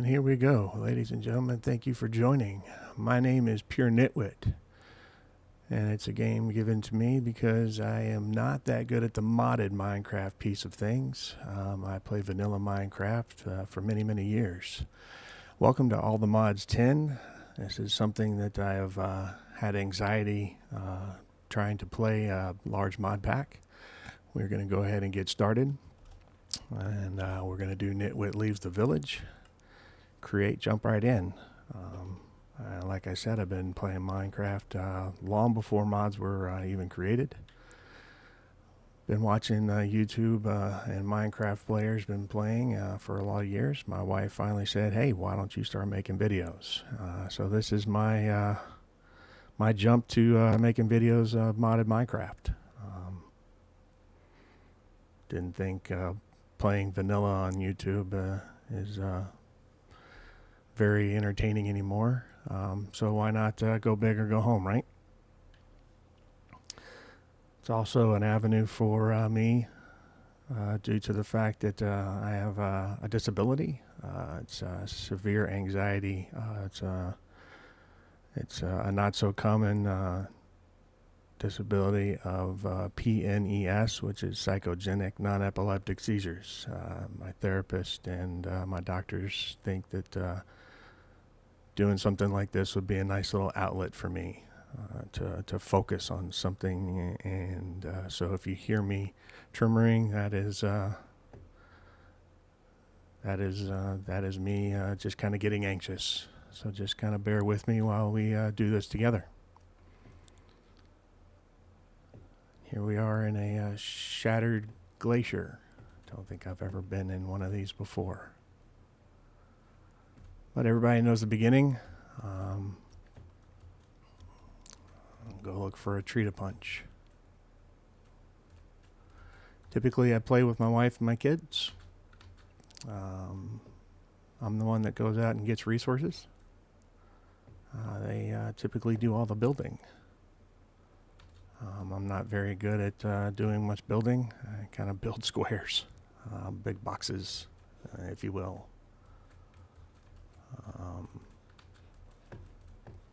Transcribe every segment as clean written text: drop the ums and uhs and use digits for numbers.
here we go, ladies and gentlemen. Thank you for joining. My name is Pure Nitwit, and it's a game given to me because I am not that good at the modded Minecraft piece of things. I play vanilla Minecraft for many, many years. Welcome to All the Mods 10. This is something that I have had anxiety trying to play a large mod pack. We're going to go ahead and get started, and we're going to do Nitwit Leaves the Village. Create, jump right in. Like I said, I've been playing Minecraft long before mods were even created. Been watching YouTube and Minecraft players been playing for a lot of years. My wife finally said, "Hey, why don't you start making videos?" So this is my my jump to making videos of modded Minecraft. Didn't think playing vanilla on YouTube is very entertaining anymore. So why not go big or go home, right? It's also an avenue for me due to the fact that I have a disability. It's severe anxiety. It's a not so common disability of PNES, which is psychogenic non-epileptic seizures. My therapist and my doctors think that doing something like this would be a nice little outlet for me to focus on something. And so if you hear me tremoring, that is me just kind of getting anxious. So just kind of bear with me while we do this together. Here we are in a shattered glacier. Don't think I've ever been in one of these before. But everybody knows the beginning. I'll go look for a tree to punch. Typically I play with my wife and my kids. I'm the one that goes out and gets resources. They typically do all the building. I'm not very good at doing much building. I kind of build squares, big boxes, if you will.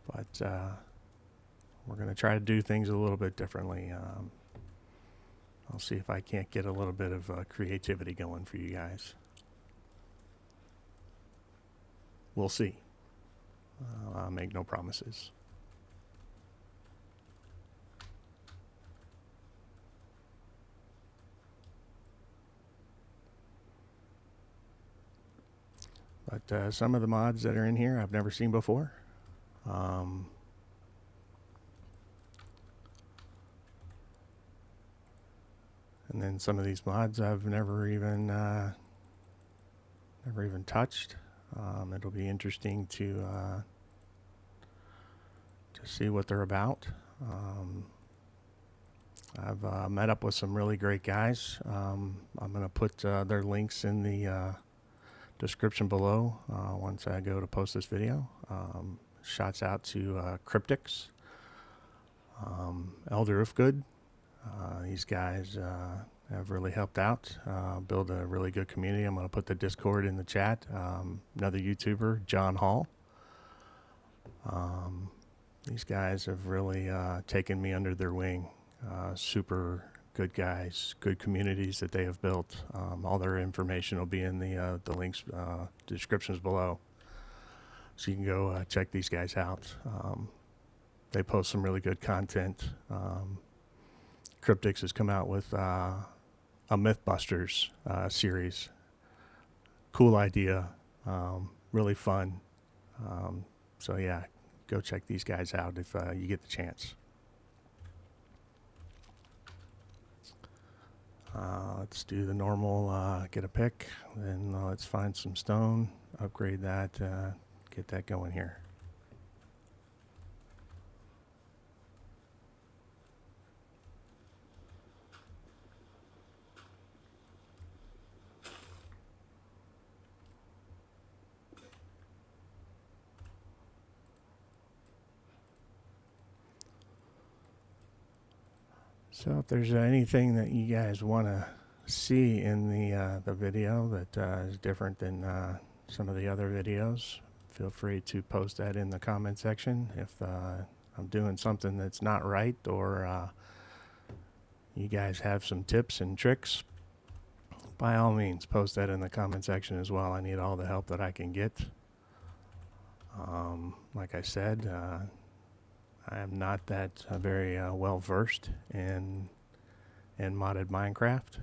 But we're going to try to do things a little bit differently. I'll see if I can't get a little bit of creativity going for you guys. We'll see. I'll make no promises. But some of the mods that are in here I've never seen before. And then some of these mods I've never even touched. It'll be interesting to see what they're about. I've met up with some really great guys. I'm going to put their links in the description below once I go to post this video. Shouts out to Cryptics, Elder Ifgood. These guys have really helped out, build a really good community. I'm going to put the Discord in the chat. Another YouTuber, John Hall. These guys have really taken me under their wing. Super good guys, good communities that they have built. All their information will be in the links, descriptions below. So you can go check these guys out. They post some really good content. Cryptics has come out with a Mythbusters series. Cool idea, really fun. So yeah, go check these guys out if you get the chance. Let's do the normal, get a pick, then let's find some stone, upgrade that, get that going here. So if there's anything that you guys want to see in the video that is different than some of the other videos, feel free to post that in the comment section. If I'm doing something that's not right, or you guys have some tips and tricks, by all means, post that in the comment section as well. I need all the help that I can get. Like I said, I am not that very well versed in modded Minecraft.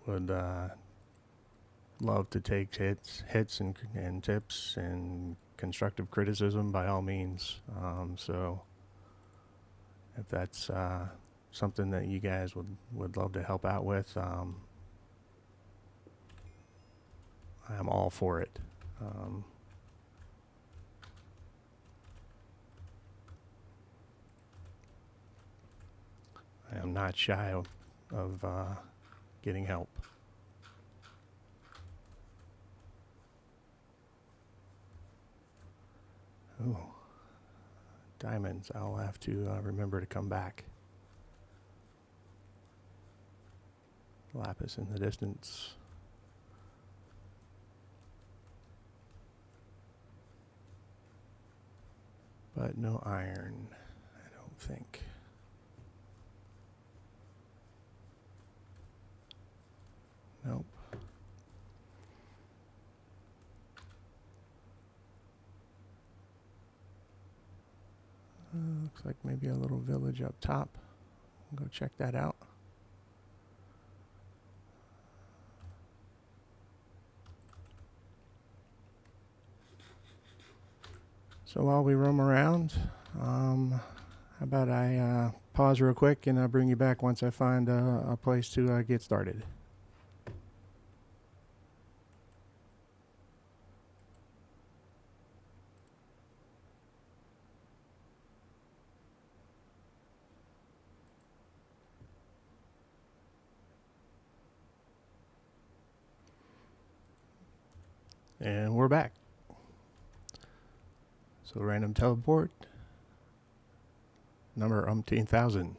Would love to take hits and tips and constructive criticism by all means. So if that's something that you guys would love to help out with, I'm all for it. I am not shy of getting help. Ooh, diamonds. I'll have to remember to come back. Lapis in the distance. But no iron, I don't think. Nope. Looks like maybe a little village up top. Go check that out. So while we roam around, how about I pause real quick and I'll bring you back once I find a place to get started. And we're back. So random teleport, number umpteen-thousand.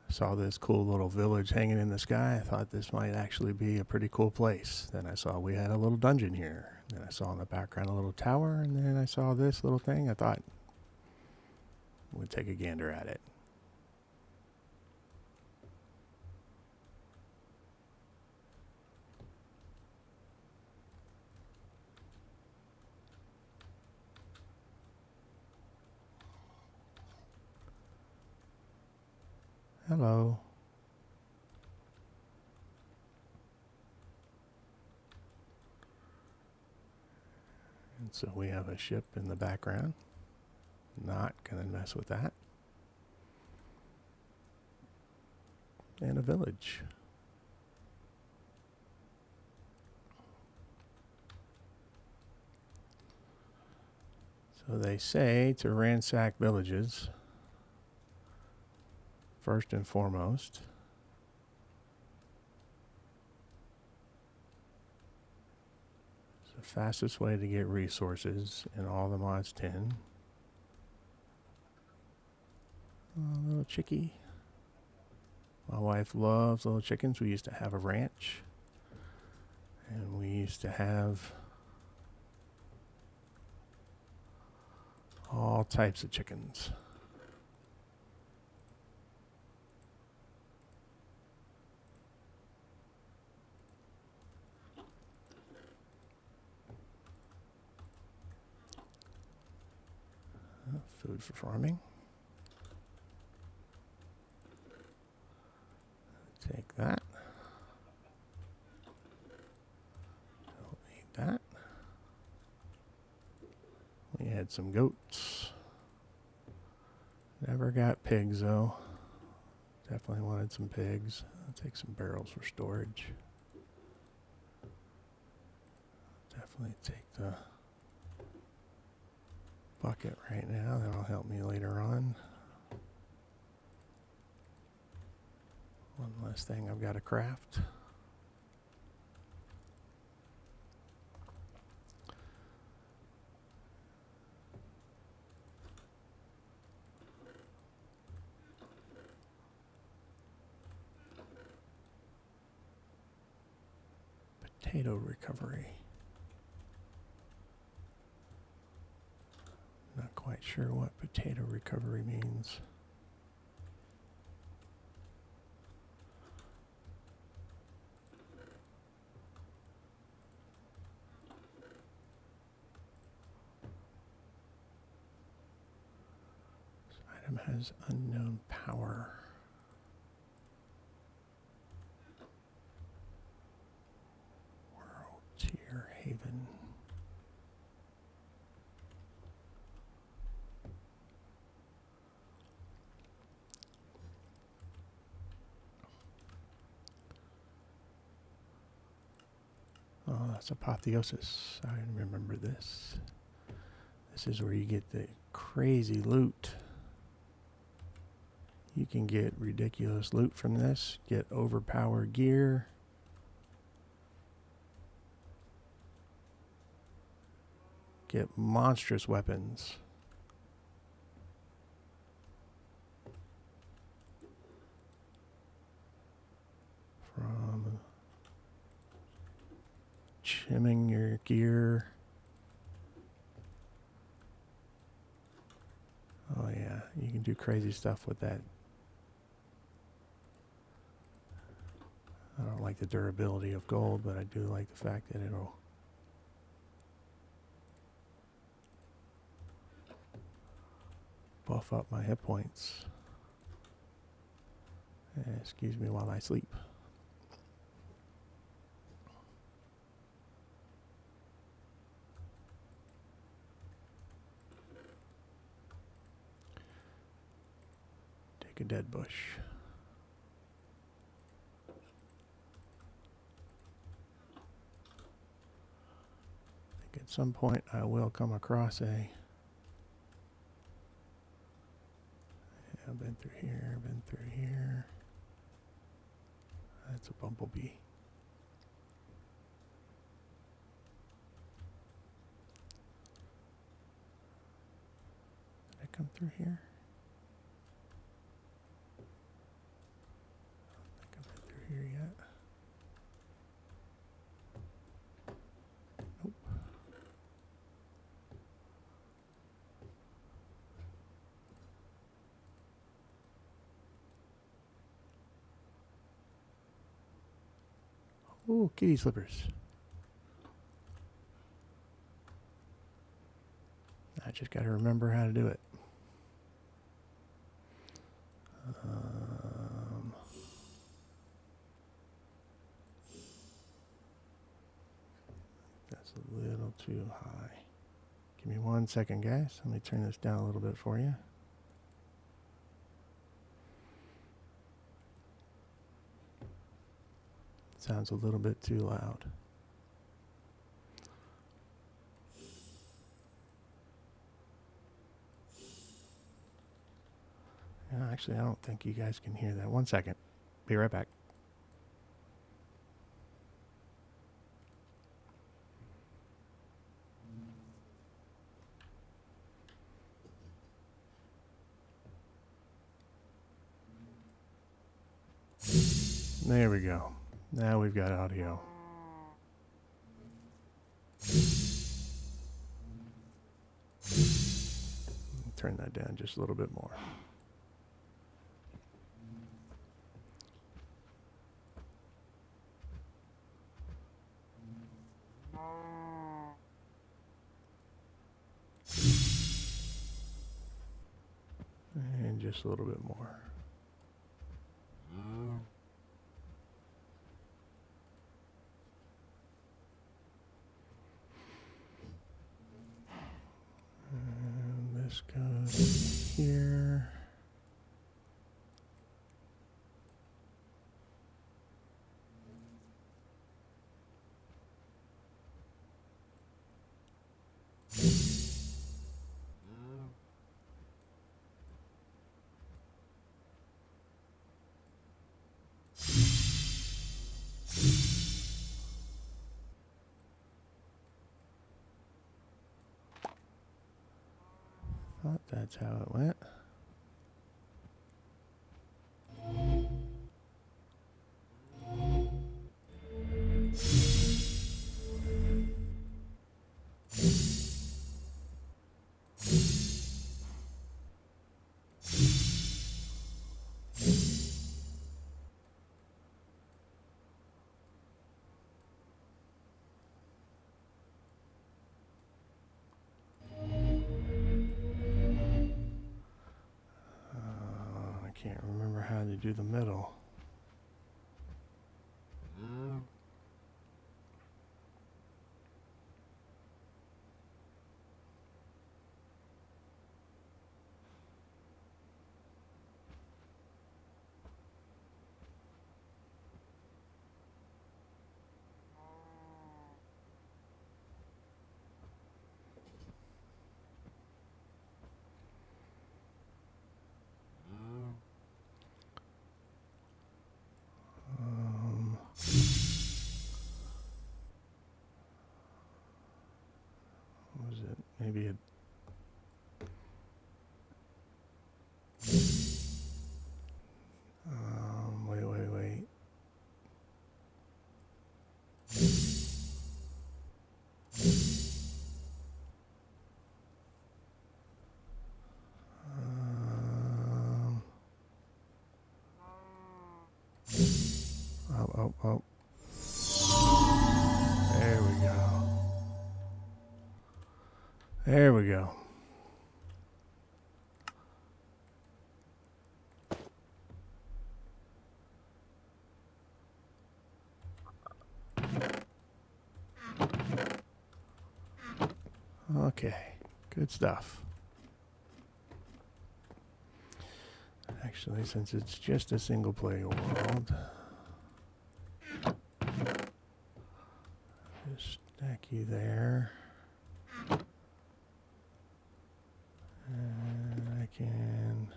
Saw this cool little village hanging in the sky. I thought this might actually be a pretty cool place. Then I saw we had a little dungeon here. Then I saw in the background a little tower, and then I saw this little thing. I thought we'd take a gander at it. Hello. And so we have a ship in the background. Not gonna mess with that. And a village. So they say to ransack villages, first and foremost, it's the fastest way to get resources in all the mods 10. Oh, little chickie. My wife loves little chickens. We used to have a ranch, and we used to have all types of chickens. Food for farming. Take that. Don't need that. We had some goats. Never got pigs though. Definitely wanted some pigs. I'll take some barrels for storage. Definitely take the bucket right now. That'll help me later on. One less thing I've got to craft. Potato recovery. Not quite sure what potato recovery means. This item has unknown power. World Tier Haven. Oh, that's Apotheosis. I remember this. This is where you get the crazy loot. You can get ridiculous loot from this, get overpowered gear. Get monstrous weapons. From chimming your gear. Oh yeah, you can do crazy stuff with that. I don't like the durability of gold, but I do like the fact that it'll buff up my hit points. Excuse me while I sleep. Take a dead bush. I think at some point I will come across a... I've been through here, been through here. That's a bumblebee. Did I come through here? I don't think I've been through here yet. Nope. Ooh, kitty slippers. I just got to remember how to do it. That's a little too high. Give me 1 second, guys. Let me turn this down a little bit for you. Sounds a little bit too loud. No, actually, I don't think you guys can hear that. 1 second. Be right back. There we go. Now we've got audio. Turn that down just a little bit more. And just a little bit more. And this goes here. Thought that's how it went. to do the middle. What was it? Maybe wait. Oh. There we go. There we go. Okay, good stuff. Actually, since it's just a single player world, just stack you there. And I can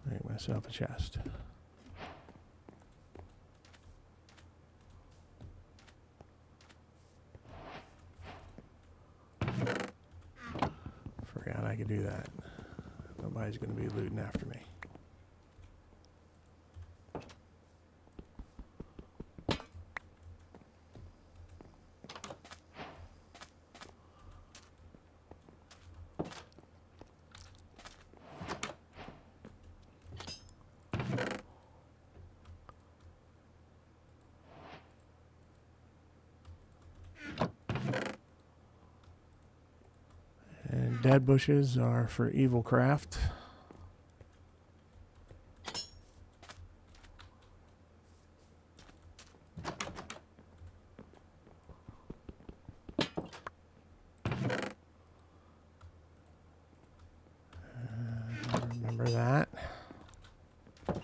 make myself a chest. Forgot I could do that. Nobody's going to be looting after me. And dead bushes are for evil craft. Remember that. Get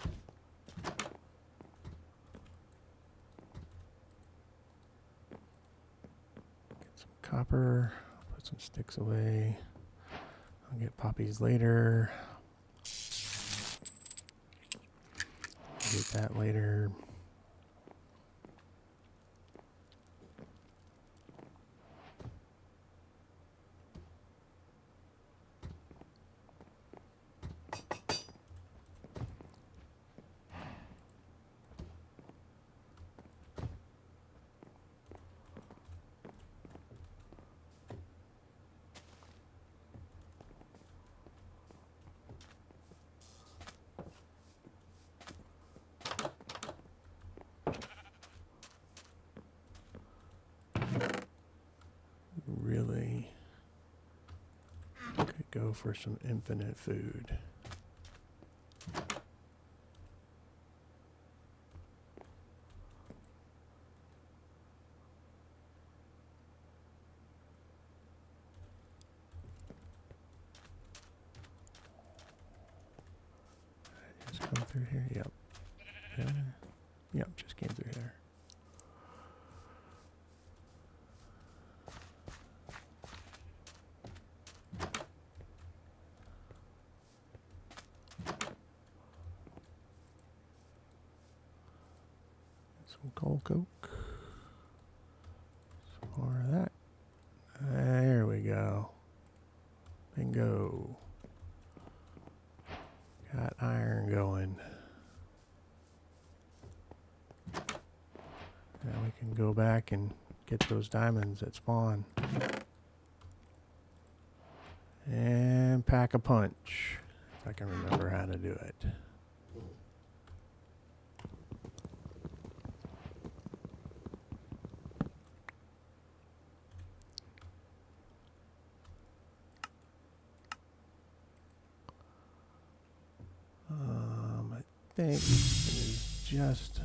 some copper. Put some sticks away. I'll get poppies later. Get that later. Really could go for some infinite food. Just come through here. Yep. Yep, just came through here. Some coal coke. Some more of that. There we go. Bingo. Got iron going. Now we can go back and get those diamonds that spawn. And pack a punch, if I can remember how to do it. think it is just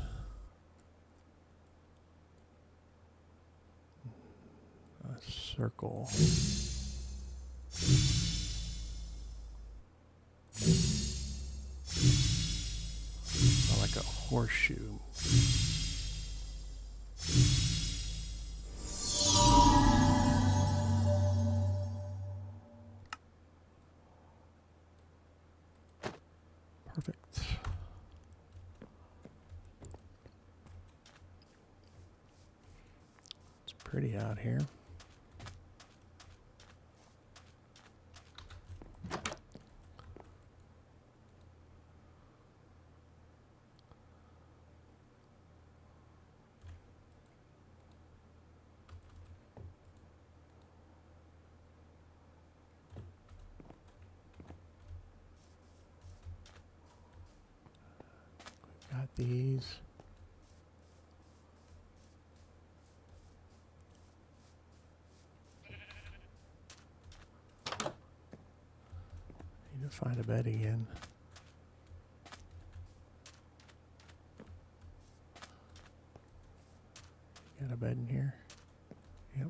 a circle. Or like a horseshoe. Perfect. It's pretty out here. Got these. Need to find a bed again. Got a bed in here? Yep.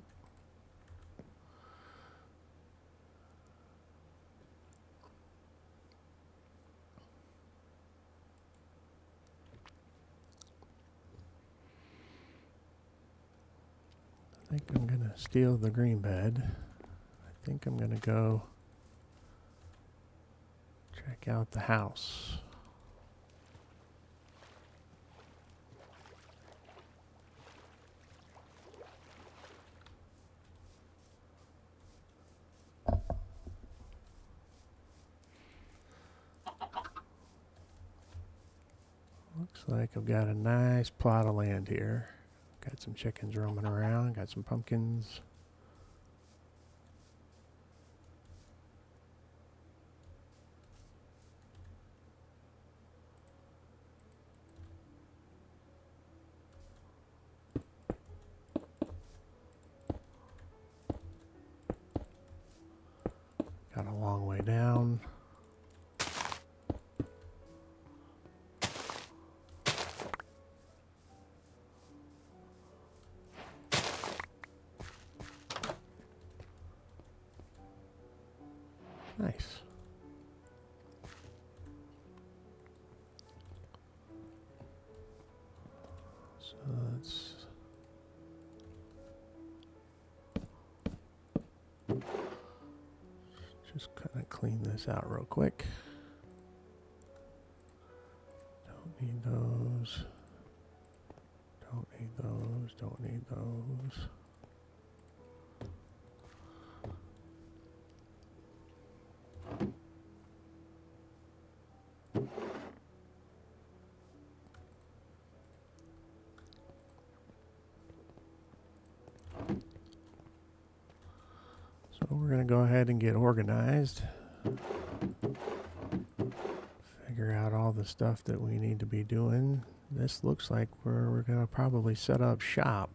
I think I'm gonna steal the green bed. I think I'm gonna go check out the house. Looks like I've got a nice plot of land here. Got some chickens roaming around, got some pumpkins. Got a long way down. Nice. So let's just kind of clean this out real quick. Don't need those. Don't need those. Don't need those. So we're going to go ahead and get organized. Figure out all the stuff that we need to be doing. This looks like we're going to probably set up shop.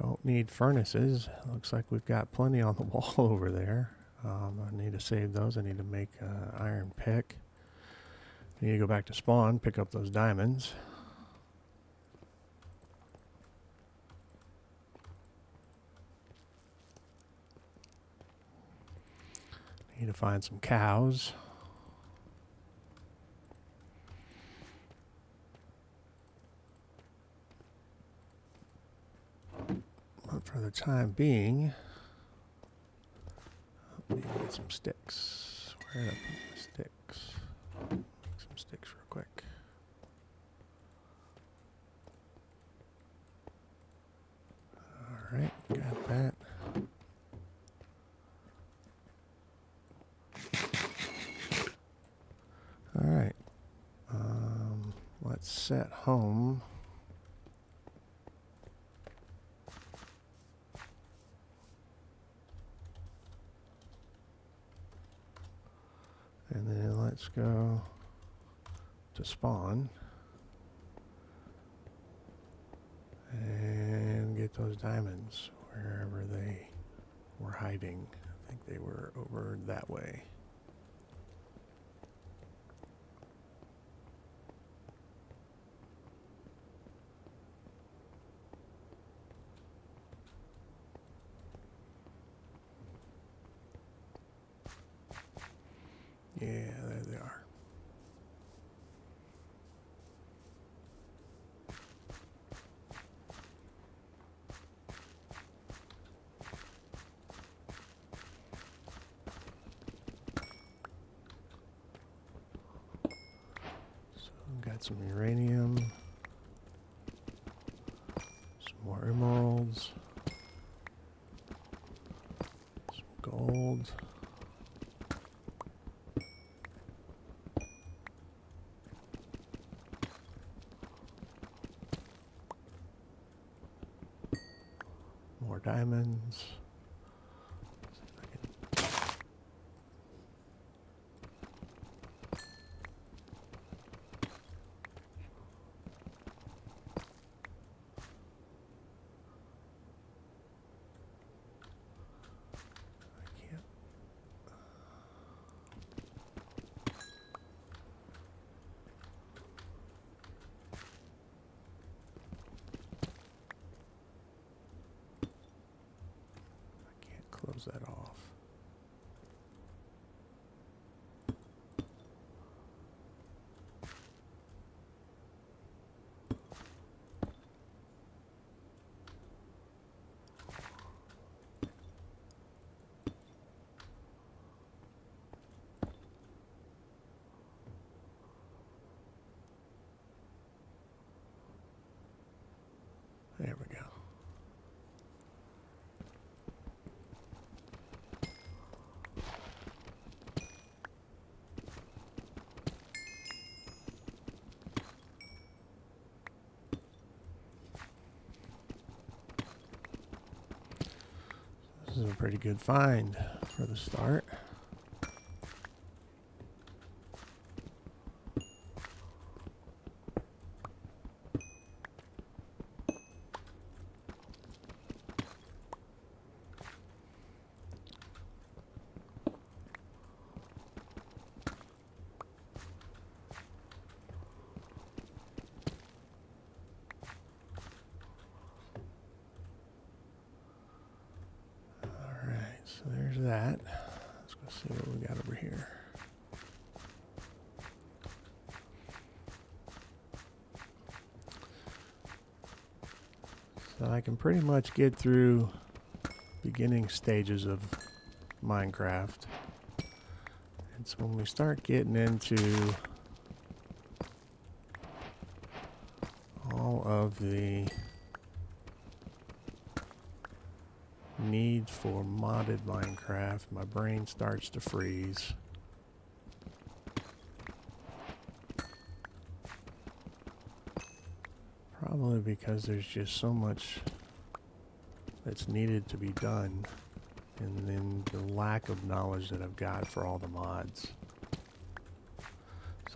Don't need furnaces. Looks like we've got plenty on the wall over there. I need to save those. I need to make an iron pick. I need to go back to spawn, pick up those diamonds. Need to find some cows. But for the time being, I need to get some sticks. Where did I put my sticks? Make some sticks real quick. Alright, got that. Alright. Let's set home. And then let's go to spawn and get those diamonds wherever they were hiding. I think they were over that way. Yeah, there they are. So got some uranium, some more emeralds, some gold. More diamonds. Close that off. There we go. This is a pretty good find for the start. So there's that. Let's go see what we got over here. So I can pretty much get through beginning stages of Minecraft. And so when we start getting into all of the need for modded Minecraft, my brain starts to freeze. Probably because there's just so much that's needed to be done, and then the lack of knowledge that I've got for all the mods.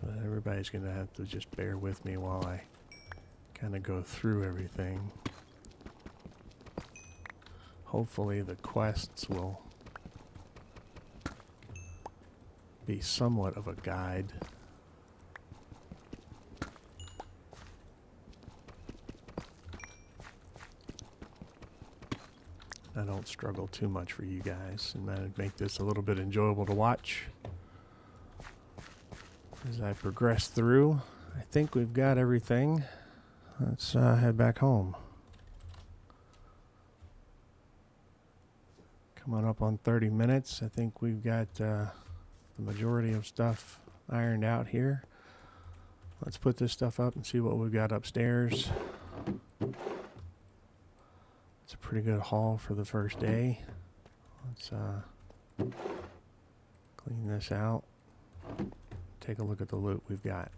So everybody's gonna have to just bear with me while I kind of go through everything. Hopefully the quests will be somewhat of a guide. I don't struggle too much for you guys, and that'd make this a little bit enjoyable to watch as I progress through. I think we've got everything. Let's head back home. Coming up on 30 minutes. I think we've got the majority of stuff ironed out here. Let's put this stuff up and see what we've got upstairs. It's a pretty good haul for the first day. Let's clean this out. Take a look at the loot we've got.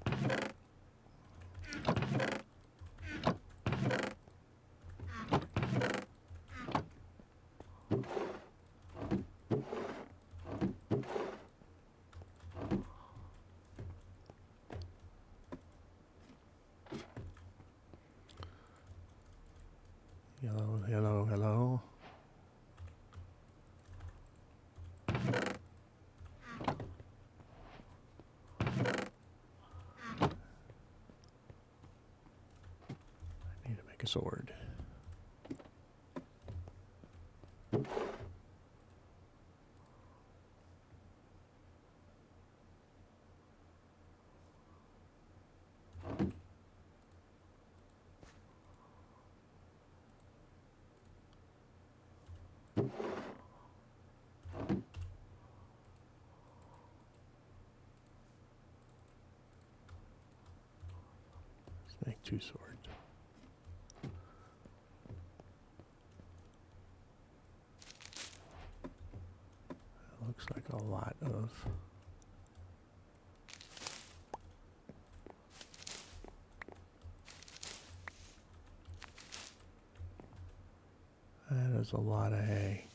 Hello, hello, hello. a sword. Let's make 2 swords. That looks like a lot of... That is a lot of hay.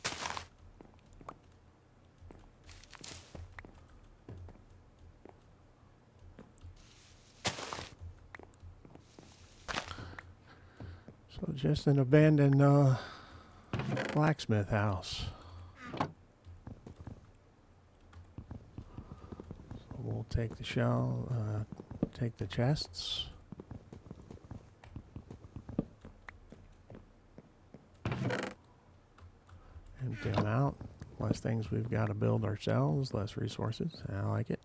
So just an abandoned blacksmith house. So we'll take the shell, take the chests. Empty them out. Less things we've got to build ourselves, less resources. I like it.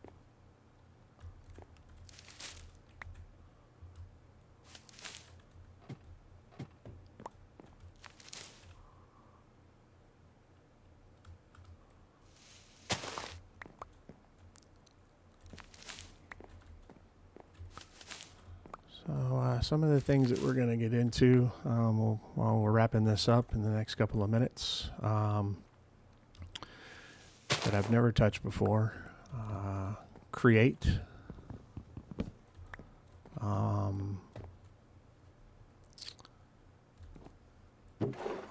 So some of the things that we're going to get into while we're wrapping this up in the next couple of minutes that I've never touched before. Create.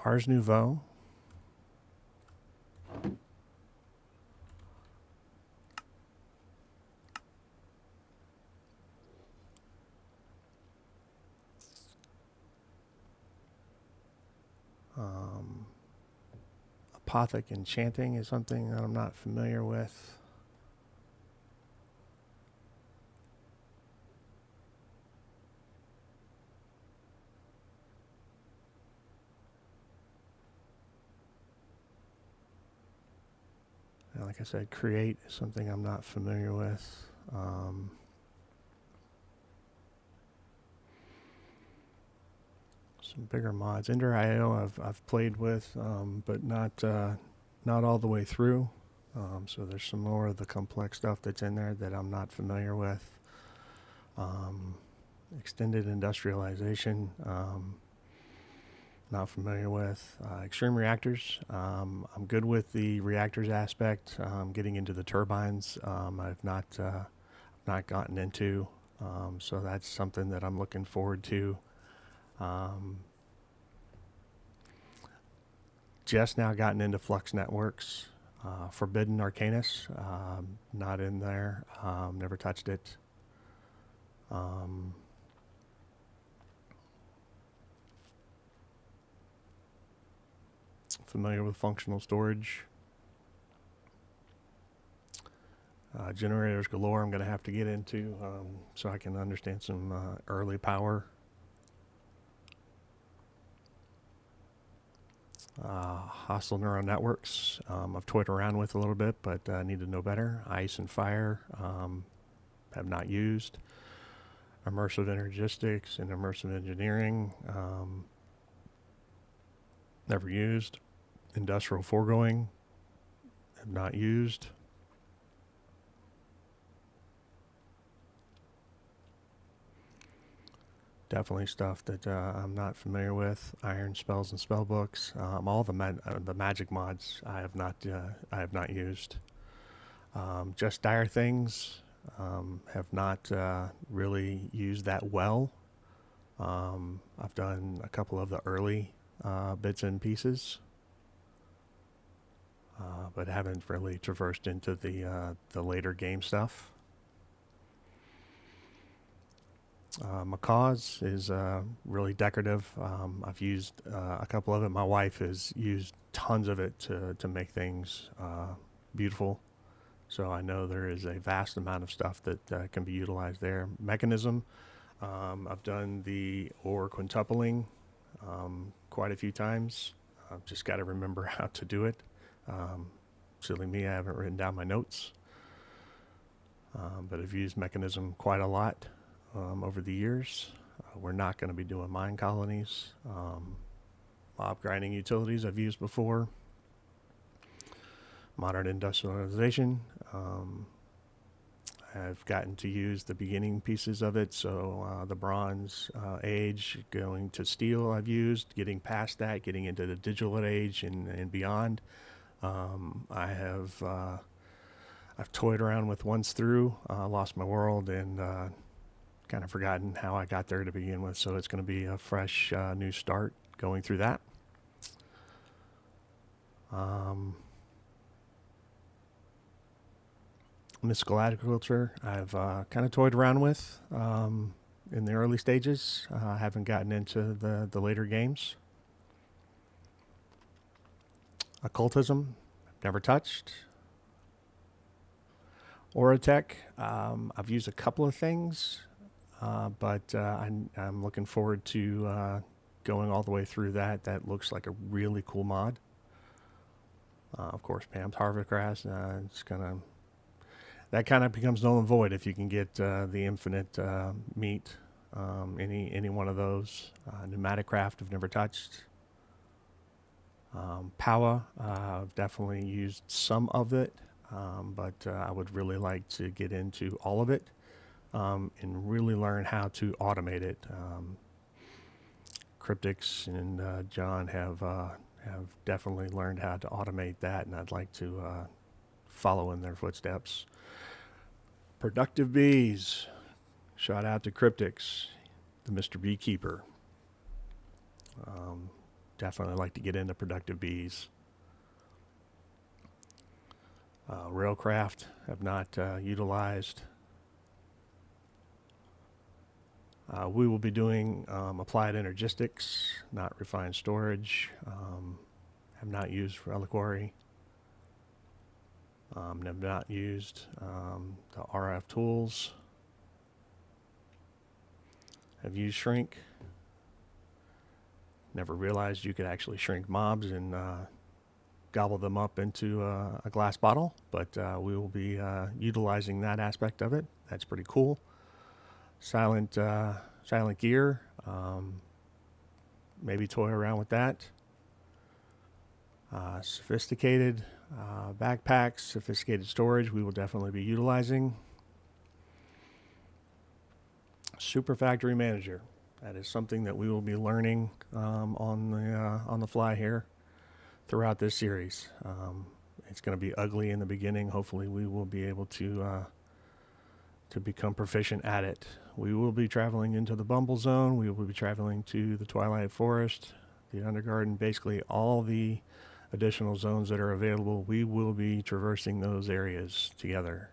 Ars Nouveau. Apothic enchanting is something that I'm not familiar with. And like I said, create is something I'm not familiar with. Some bigger mods. Ender.io I've played with, but not all the way through. So there's some more of the complex stuff that's in there that I'm not familiar with. Extended industrialization, not familiar with. Extreme reactors, I'm good with the reactors aspect. Getting into the turbines, I've not gotten into. So that's something that I'm looking forward to. Just now gotten into Flux Networks. Forbidden Arcanus, not in there. Never touched it. Familiar with functional storage. Generators galore I'm going to have to get into so I can understand some early power. Hostile neural networks I've toyed around with a little bit, but need to know better. Ice and fire have not used. Immersive energistics and immersive engineering never used. Industrial foregoing have not used. Definitely stuff that I'm not familiar with. Iron spells and spell books. All the magic mods I have not used. Just dire things have not really used that well. I've done a couple of the early bits and pieces, but haven't really traversed into the later game stuff. Macaws is really decorative. I've used a couple of it. My wife has used tons of it to make things beautiful. So I know there is a vast amount of stuff that can be utilized there. Mechanism, I've done the ore quintupling quite a few times. I've just got to remember how to do it. Silly me, I haven't written down my notes. But I've used Mechanism quite a lot over the years. We're not going to be doing mine colonies. Mob grinding utilities I've used before. Modern industrialization. I've gotten to use the beginning pieces of it, so the Bronze Age, going to steel I've used, getting past that, getting into the digital age and beyond. I've toyed around with Once Through, Lost My World, and kind of forgotten how I got there to begin with, so it's going to be a fresh new start going through that. Mystical agriculture I've kind of toyed around with in the early stages. I haven't gotten into the later games. Occultism, I've never touched. Auratech, I've used a couple of things, but I'm looking forward to going all the way through that. That looks like a really cool mod. Of course, Pam's Harvestgrass, it's gonna. That kind of becomes null and void if you can get the infinite meat, any one of those. Pneumatic craft I've never touched. Power, I've definitely used some of it, but I would really like to get into all of it and really learn how to automate it. Cryptics and John have definitely learned how to automate that, and I'd like to follow in their footsteps. Productive bees. Shout out to Cryptics, the Mr. Beekeeper. Definitely like to get into productive bees. Railcraft have not utilized. We will be doing applied energistics, not refined storage. Have not used reliquary. Have not used the RF tools. Have used shrink. Never realized you could actually shrink mobs and gobble them up into a glass bottle, but we will be utilizing that aspect of it. That's pretty cool. Silent gear. Maybe toy around with that. Sophisticated backpacks, sophisticated storage we will definitely be utilizing. Super Factory Manager. That is something that we will be learning on the fly here throughout this series. It's going to be ugly in the beginning. Hopefully we will be able to become proficient at it. We will be traveling into the Bumble Zone. We will be traveling to the Twilight Forest, the Undergarden, basically all the additional zones that are available. We will be traversing those areas together.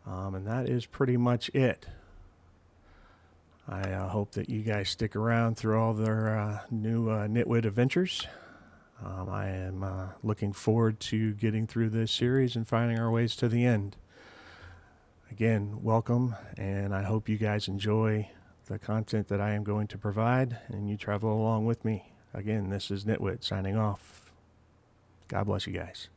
And that is pretty much it. I hope that you guys stick around through all their new Nitwit adventures. I am looking forward to getting through this series and finding our ways to the end. Again, welcome, and I hope you guys enjoy the content that I am going to provide, and you travel along with me. Again, this is Nitwit signing off. God bless you guys.